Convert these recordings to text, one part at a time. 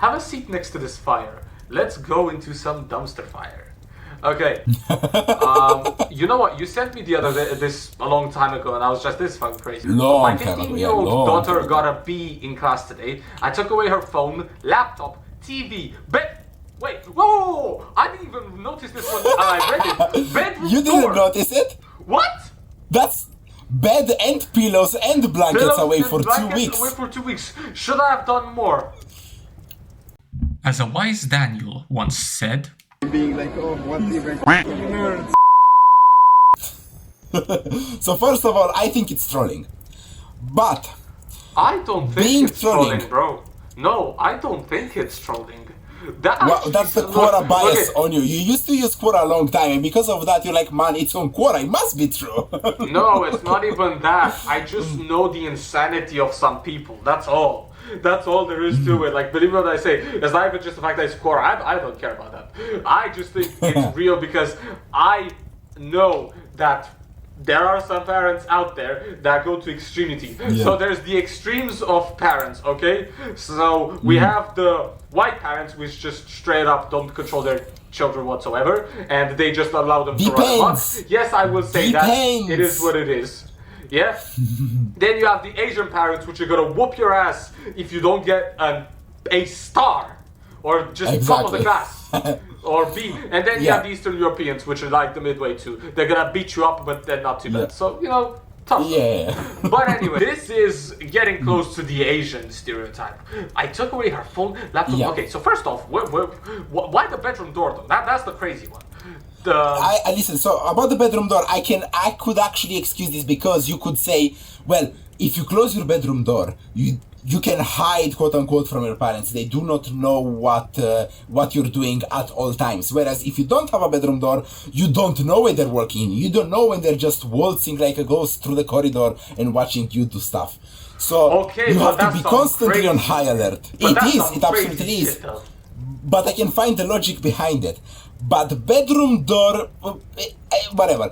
have a seat next to this fire. Let's go into some dumpster fire. Okay. You know what? You sent me the other this a long time ago, and I was just this fucking crazy. My 15-year-old daughter got a B in class today. I took away her phone, laptop, TV, bed. Wait, whoa! I didn't even notice this one. I read it. Bedroom You didn't notice it? What? That's bed and pillows and blankets away for 2 weeks. Away for 2 weeks. Should I have done more? As a wise Daniel once said, being like, oh, what even nerds. So first of all, I think it's trolling. But I don't think it's trolling, bro. No, I don't think it's trolling. That's the Quora bias on you. You used to use Quora a long time, and because of that, you're like, man, it's on Quora. It must be true. No, it's not even that. I just know the insanity of some people. That's all. That's all there is to it. Like, believe me when I say, it's not even just the fact that it's Quora. I don't care about that. I just think it's real because I know that there are some parents out there that go to extremity. Yeah. So there's the extremes of parents, okay? So we have the white parents which just straight up don't control their children whatsoever, and they just allow them to run amok. Yes, I will say that. It is what it is. Yeah? Then you have the Asian parents which are gonna whoop your ass if you don't get a star or just top of the class. Or B, and then you have the Eastern Europeans, which are like the midway too. They're gonna beat you up, but they're not too bad. So, you know, tough. Yeah. But anyway, this is getting close to the Asian stereotype. I took away her phone, laptop. Yeah. Okay, so first off, why the bedroom door though? That's the crazy one. I listen. So about the bedroom door, I could actually excuse this because you could say, well, if you close your bedroom door, you can hide, quote unquote, from your parents. They do not know what you're doing at all times. Whereas if you don't have a bedroom door, you don't know when they're working. You don't know when they're just waltzing like a ghost through the corridor and watching you do stuff. So you have to be constantly on high alert. It absolutely is. But I can find the logic behind it. But bedroom door, whatever.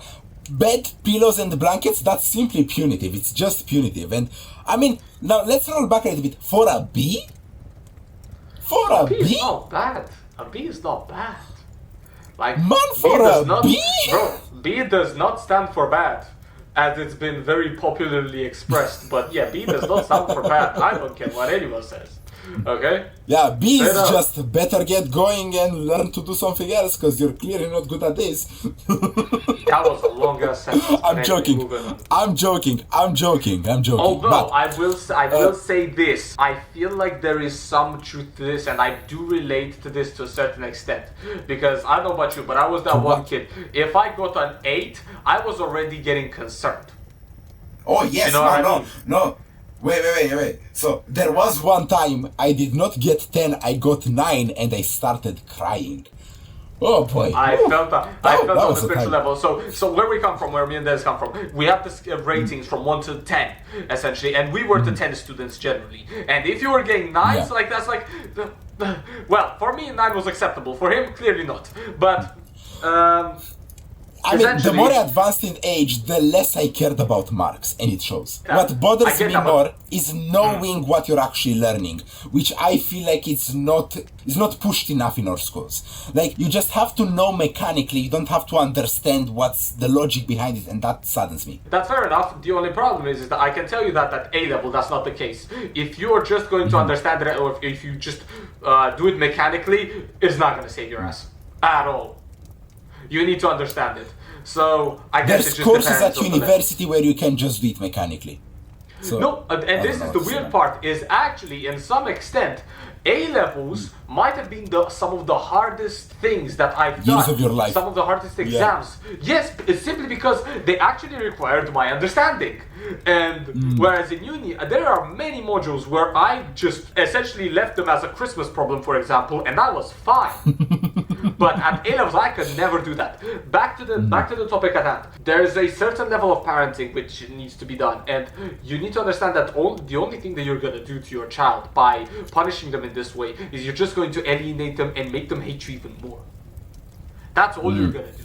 Bed, pillows, and blankets, that's simply punitive. It's just punitive. And I mean, now let's roll back a little bit. For a B? For a B? Is not bad. A B is not bad. Like, man, for a B? Bro, B does not stand for bad, as it's been very popularly expressed. But yeah, B does not stand for bad. I don't care what anyone says. Okay? Yeah, B is just better get going and learn to do something else because you're clearly not good at this. That was a long ass sentence. I'm joking. Although but, I will say this, I feel like there is some truth to this, and I do relate to this to a certain extent. Because I don't know about you, but I was that one kid. If I got an 8, I was already getting concerned. Oh yes, you know no. Wait. So there was one time I did not get 10, I got 9, and I started crying. Oh boy. I felt on the spiritual level. So where we come from, where me and Denis come from, we have this ratings from 1 to 10, essentially, and we were the 10 students generally. And if you were getting 9s, like that's like, well, for me 9 was acceptable. For him, clearly not. But I mean, the more I advanced in age, the less I cared about marks, and it shows. What bothers me more is knowing what you're actually learning, which I feel like it's not pushed enough in our schools. Like, you just have to know mechanically, you don't have to understand what's the logic behind it, and that saddens me. That's fair enough. The only problem is that I can tell you that at A level, that's not the case. If you're just going to understand it, or if you just do it mechanically, it's not going to save your ass. At all. You need to understand it. So I guess there's courses at university where you can just do it mechanically. So, no, and this is the weird part, is actually, in some extent, A-levels might have been some of the hardest things that I've done. Years of your life. Some of the hardest exams. Yeah. Yes, it's simply because they actually required my understanding. And whereas in uni, there are many modules where I just essentially left them as a Christmas problem, for example, and that was fine. But at A-levels, I could never do that. Back to the topic at hand. There is a certain level of parenting which needs to be done, and you need to understand that the only thing that you're gonna do to your child by punishing them in this way is you're just going to alienate them and make them hate you even more. That's all you're gonna do.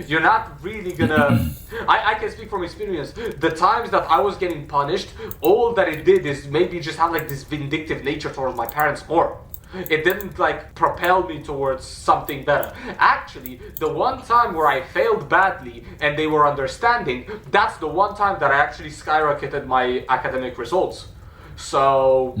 You're not really gonna... I can speak from experience. The times that I was getting punished, all that it did is maybe just have like this vindictive nature towards my parents more. It didn't like propel me towards something better. Actually, the one time where I failed badly and they were understanding, that's the one time that I actually skyrocketed my academic results. So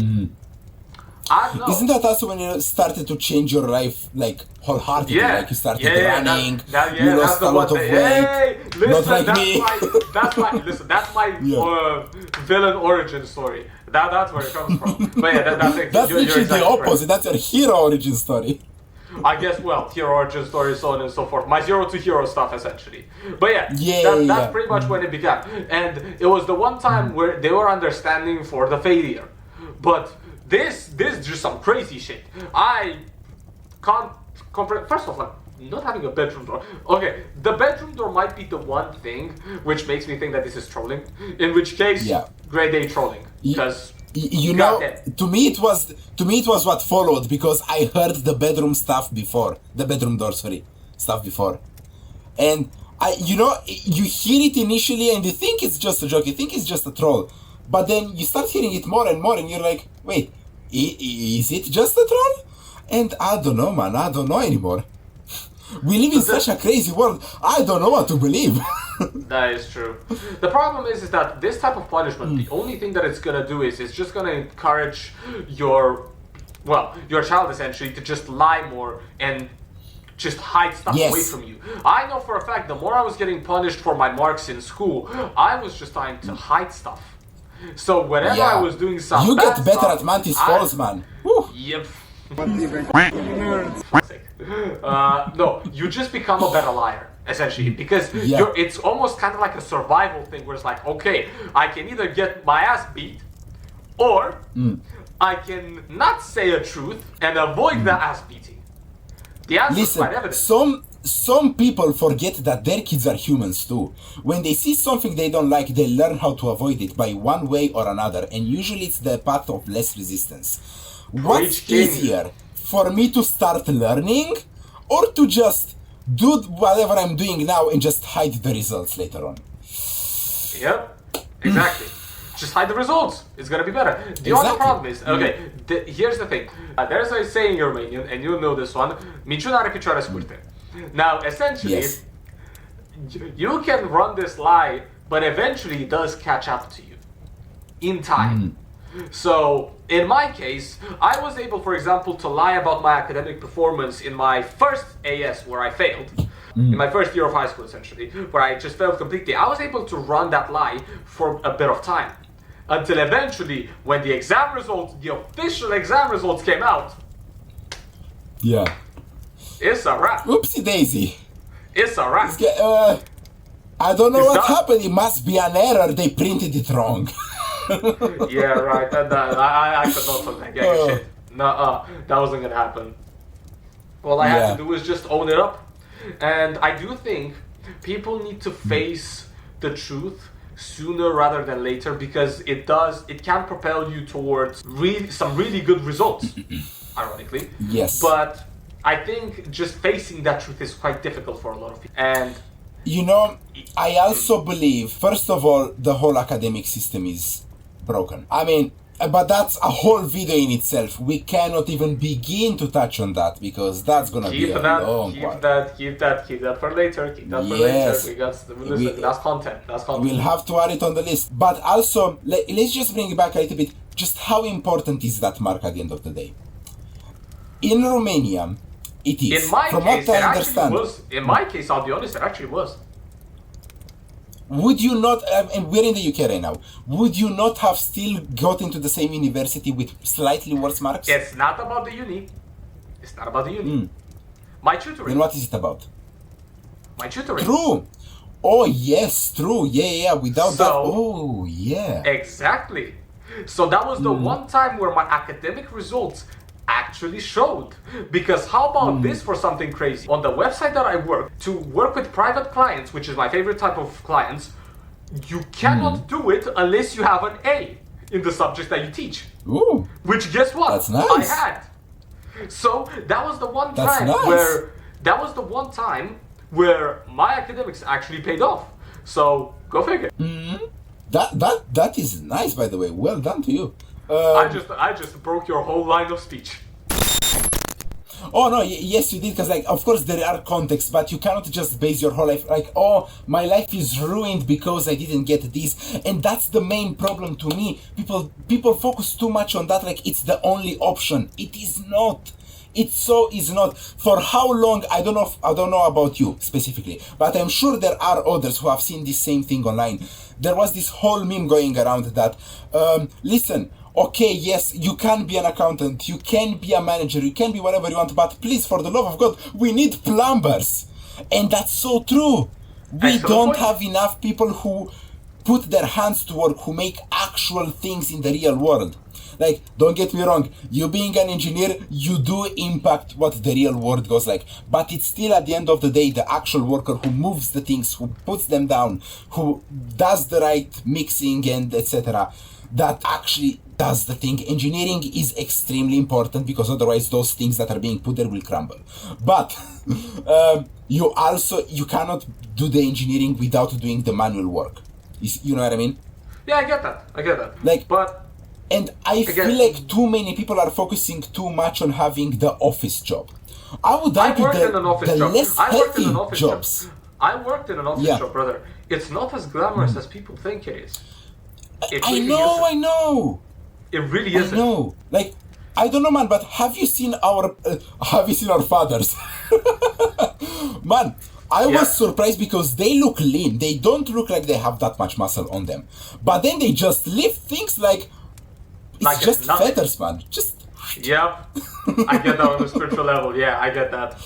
I don't know. Isn't that also when you started to change your life, like, wholeheartedly? Yeah. Like, you started Yeah, running, yeah, you lost that's a lot of the weight. Hey, listen, Not like that's me. that's my Yeah. villain origin story. That's where it comes from. But yeah, that's it. That's You're literally exactly the opposite. That's your hero origin story. I guess, well, hero origin story, so on and so forth. My zero to hero stuff, essentially. But yeah, Yeah. that's pretty much when it began. And it was the one time where they were understanding for the failure. But this is just some crazy shit. I can't comprehend. First of all, like, not having a bedroom door. Okay, the bedroom door might be the one thing which makes me think that this is trolling. In which case, Yeah. grade A trolling. Because You know, to me it was what followed, because I heard the bedroom stuff before, the bedroom door, stuff before, and you hear it initially and you think it's just a joke, you think it's just a troll, but then you start hearing it more and more, and you're like, wait, is it just a troll? And I don't know, man, I don't know anymore. We live in such a crazy world. I don't know what to believe. That is true. The problem is that this type of punishment, the only thing that it's gonna do is it's just gonna encourage your child essentially to just lie more and just hide stuff Yes. away from you. I know for a fact the more I was getting punished for my marks in school, I was just trying to hide stuff. So whenever I was doing some you bad get better stuff, at Mantis Falls, man. Woo. Yep. What even nerds? No, you just become a better liar, essentially, because it's almost kind of like a survival thing where it's like, okay, I can either get my ass beat, or I can not say a truth and avoid the ass beating. The answer is quite Listen, evident. some people forget that their kids are humans too. When they see something they don't like, they learn how to avoid it by one way or another, and usually it's the path of less resistance. What's Preach, King. easier, for me to start learning, or to just do whatever I'm doing now and just hide the results later on? Yep, exactly. Just hide the results. It's gonna be better. The only problem is, okay, here's the thing. There's a saying in Romanian, and you know this one, minciuna are picioare scurte. Now, essentially, Yes. you can run this lie, but eventually it does catch up to you in time. So, in my case, I was able, for example, to lie about my academic performance in my first AS, where I failed. In my first year of high school, essentially, where I just failed completely. I was able to run that lie for a bit of time. Until eventually, when the exam results, the official exam results came out, Yeah. it's a wrap. Oopsie daisy. It's a wrap. I don't know It's what done. happened. It must be an error. They printed it wrong. Yeah, right. I could not forget shit. Nuh-uh. That wasn't gonna happen. All I had to do is just own it up. And I do think people need to face the truth sooner rather than later, because it can propel you towards some really good results, ironically. Yes. But I think just facing that truth is quite difficult for a lot of people. And You know, I also believe, first of all, the whole academic system is broken. I mean, but that's a whole video in itself. We cannot even begin to touch on that, because that's gonna be a long one. Keep that for later. Keep that for Yes. later. That's content. That's content. We'll have to add it on the list. But also, let's just bring it back a little bit. Just how important is that mark at the end of the day? In Romania, it is. In my From case, what it I actually understand. was. In my case, I'll be honest, it actually was. Would you not, and we're in the UK right now, would you not have still got into the same university with slightly worse marks? It's not about the uni. It's not about the uni. My tutoring. Then what is it about? My tutoring. True. Oh, yes, true. Yeah, without that. So- Oh, yeah. Exactly. So that was the one time where my academic results actually showed. Because how about this for something crazy? On the website that I work, to work with private clients, which is my favorite type of clients, you cannot do it unless you have an A in the subject that you teach. Ooh. Which, guess what? That's nice. I had. So that was the one That's time nice. where my academics actually paid off. So go figure. That is nice, by the way. Well done to you. I just broke your whole line of speech. Oh no, yes you did, because like of course there are contexts, but you cannot just base your whole life like, oh, my life is ruined because I didn't get this, and that's the main problem to me. People focus too much on that, like it's the only option. It is not. It so is not. For how long, I don't know about you specifically, but I'm sure there are others who have seen this same thing online. There was this whole meme going around that, listen, okay, yes, you can be an accountant, you can be a manager, you can be whatever you want, but please, for the love of God, we need plumbers. And that's so true. We don't have enough people who put their hands to work, who make actual things in the real world. Like, don't get me wrong, you being an engineer, you do impact what the real world goes like. But it's still at the end of the day the actual worker who moves the things, who puts them down, who does the right mixing and etc. that actually does the thing. Engineering is extremely important because otherwise those things that are being put there will crumble. But you cannot do the engineering without doing the manual work. You know what I mean? Yeah, I get that. Like, but and I feel like too many people are focusing too much on having the office job. I would argue the less healthy jobs. I worked in an office job, brother. It's not as glamorous as people think it is. I know. It really isn't. I know. Like, I don't know, man, but have you seen our fathers? Man, I was surprised because they look lean. They don't look like they have that much muscle on them. But then they just lift things like it's just feathers, man. Just. Yeah, I get that on a spiritual level. Yeah, I get that.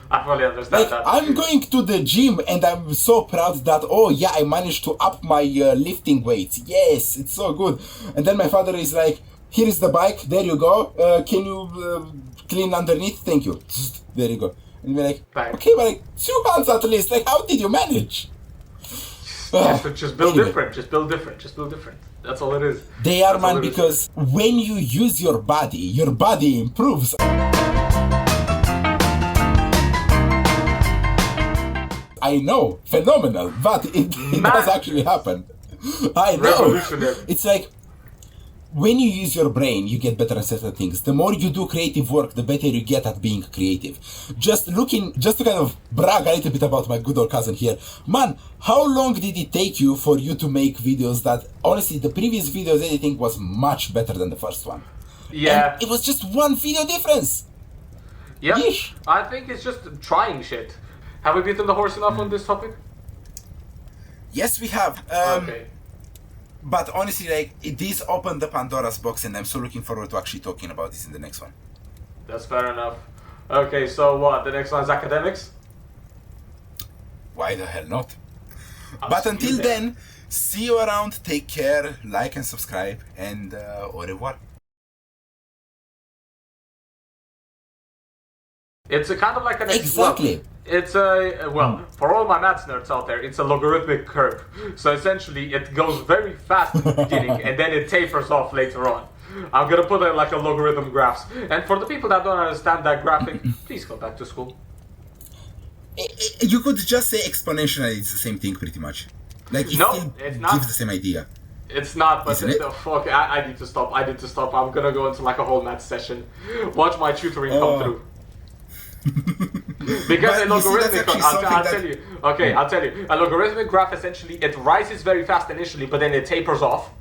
I fully understand that. I'm going to the gym and I'm so proud that, oh yeah, I managed to up my lifting weights. Yes, it's so good. And then my father is like, here is the bike, there you go. Can you clean underneath? Thank you. There you go. And we're like, okay, but like 2 hands at least. Like, how did you manage? Just build different. Just build different. That's all it is. They are, man, because when you use your body improves. I know, phenomenal, but it does actually happen. I know. It's like, when you use your brain, you get better at certain things. The more you do creative work, the better you get at being creative. Just to kind of brag a little bit about my good old cousin here. Man, how long did it take you for you to make videos that, honestly, the previous videos editing was much better than the first one? Yeah. And it was just one video difference. Yeah. I think it's just trying shit. Have we beaten the horse enough on this topic? Yes, we have. Okay. But honestly, like, this opened the Pandora's box, and I'm so looking forward to actually talking about this in the next one. That's fair enough. Okay, so what? The next one is academics? Why the hell not? But until then, see you around, take care, like and subscribe, and au revoir. It's a kind of like an exactly. It's for all my maths nerds out there, it's a logarithmic curve. So essentially, it goes very fast at the beginning, and then it tapers off later on. I'm gonna put it like a logarithm graphs. And for the people that don't understand that graphic, please go back to school. You could just say exponentially, it's the same thing pretty much. Like, it still gives the same idea. It's not, but fuck, I need to stop. I'm gonna go into like a whole math session. Watch my tutoring come through. Because a logarithmic, I'll tell you. Okay, I'll tell you. A logarithmic graph, essentially, it rises very fast initially, but then it tapers off.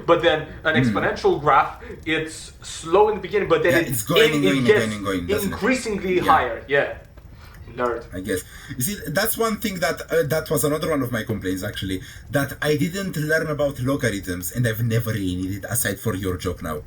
But then an exponential graph, it's slow in the beginning, but then it gets increasingly higher. Yeah. Nerd. I guess. You see, that's one thing that was another one of my complaints, actually, that I didn't learn about logarithms, and I've never really needed, aside for your job now.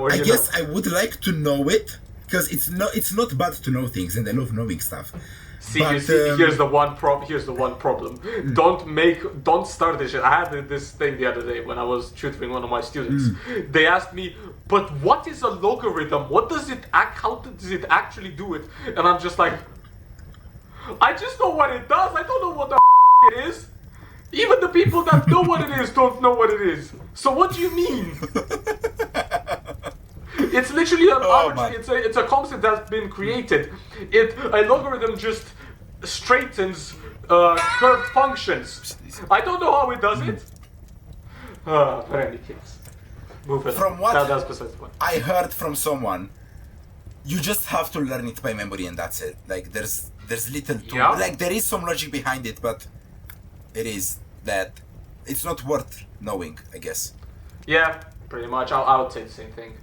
I guess I would like to know it, because it's not bad to know things, and I love knowing stuff. See, here's the one problem. Don't start this shit. I had this thing the other day when I was tutoring one of my students. They asked me, but what is a logarithm? How does it actually do it? And I'm just like, I just know what it does. I don't know what the it is. Even the people that know what it is don't know what it is. So what do you mean? It's literally an arbitrary. It's a concept that's been created. A logarithm just straightens curved functions. I don't know how it does it. But any case, move it. From what That's besides the point. I heard from someone, you just have to learn it by memory and that's it. Like there's little to Yeah. like there is some logic behind it, but it is that it's not worth knowing, I guess. Yeah, pretty much. I would say the same thing.